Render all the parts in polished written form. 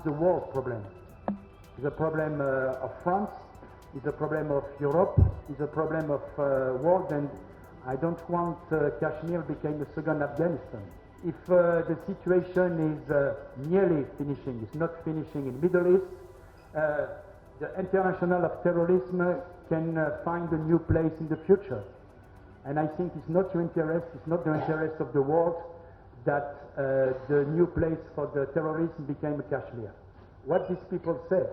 the world problem. It's a problem of France, it's a problem of Europe, it's a problem of world, and I don't want Kashmir become a second Afghanistan. If the situation is nearly finishing, it's not finishing in the Middle East, the international of terrorism can find a new place in the future. And I think it's not your interest, it's not the interest of the world that the new place for the terrorism became Kashmir. What these people said,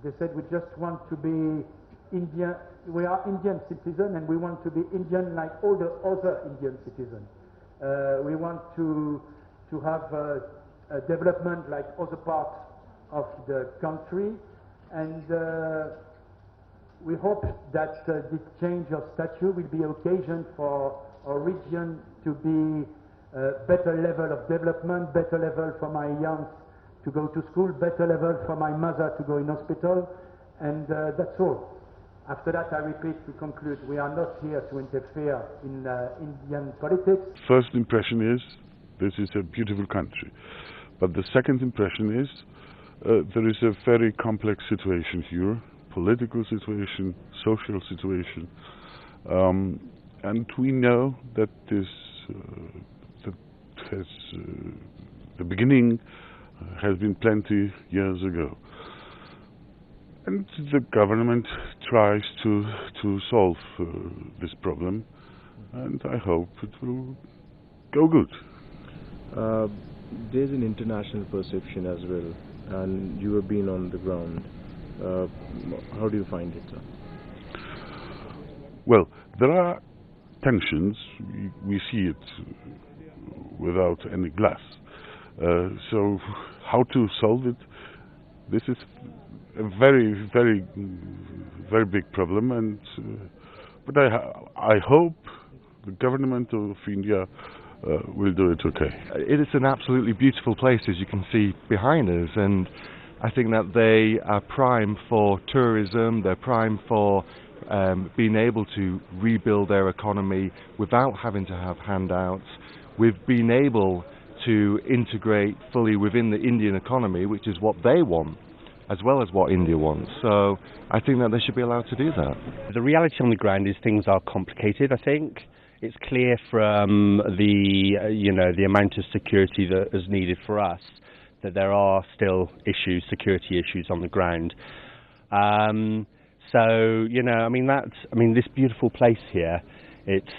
they said we just want to be Indian, we are Indian citizens and we want to be Indian like all the other Indian citizens. We want to have a development like other parts of the country, and we hope that this change of status will be occasion for our region to be a better level of development, better level for my young to go to school, better level for my mother to go in hospital, and that's all. After that, I repeat, to conclude, we are not here to interfere in Indian politics. First impression is, this is a beautiful country. But the second impression is, there is a very complex situation here, political situation, social situation, and we know that this, the beginning has been plenty years ago. And the government tries to solve this problem, and I hope it will go good. There's an international perception as well, and you have been on the ground. How do you find it, sir? Well, there are tensions. We see it without any glass. So how to solve it? This is a very, very, very big problem, and but I hope the government of India will do it okay. It is an absolutely beautiful place, as you can see behind us, and I think that they are prime for tourism. They're prime for being able to rebuild their economy without having to have handouts. We've been able to integrate fully within the Indian economy, which is what they want, as well as what India wants. So I think that they should be allowed to do that. The reality on the ground is things are complicated, I think. It's clear from the amount of security that is needed for us that there are still issues, security issues on the ground. This beautiful place here, it's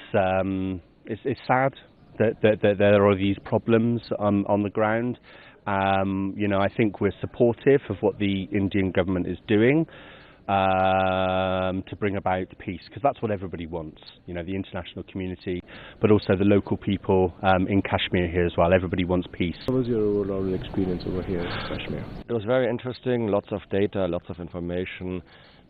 sad that there are these problems on the ground. I think we're supportive of what the Indian government is doing to bring about peace, because that's what everybody wants, the international community, but also the local people in Kashmir here as well. Everybody wants peace. What was your overall experience over here in Kashmir? It was very interesting, lots of data, lots of information,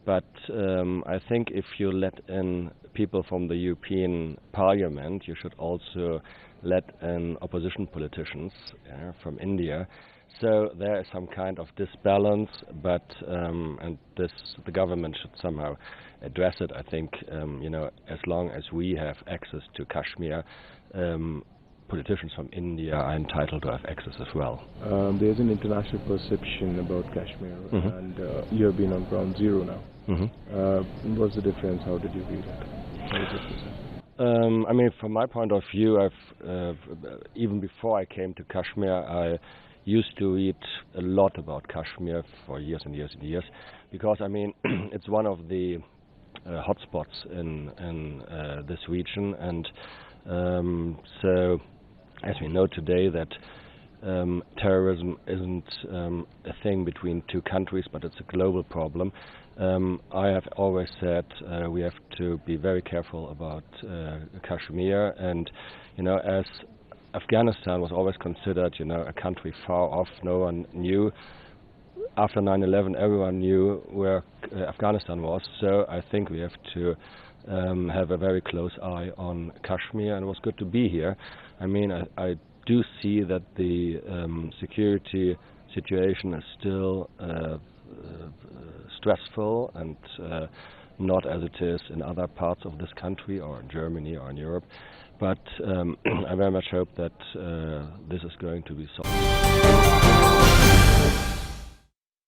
but I think if you let in people from the European Parliament, you should also let in opposition politicians from India. So there is some kind of disbalance, but the government should somehow address it. I think as long as we have access to Kashmir, politicians from India are entitled to have access as well. There's an international perception about Kashmir, and you have been on ground zero now. What's the difference? How did you read it? How is it perceived? From my point of view, I've even before I came to Kashmir, I used to read a lot about Kashmir for years and years and years, because it's one of the hotspots in this region, and so as we know today that terrorism isn't a thing between two countries, but it's a global problem. I have always said we have to be very careful about Kashmir, and as Afghanistan was always considered a country far off, no one knew. After 9/11 everyone knew where Afghanistan was, so I think we have to have a very close eye on Kashmir, and it was good to be here. I do see that the security situation is still stressful and not as it is in other parts of this country or in Germany or in Europe, but I very much hope that this is going to be solved.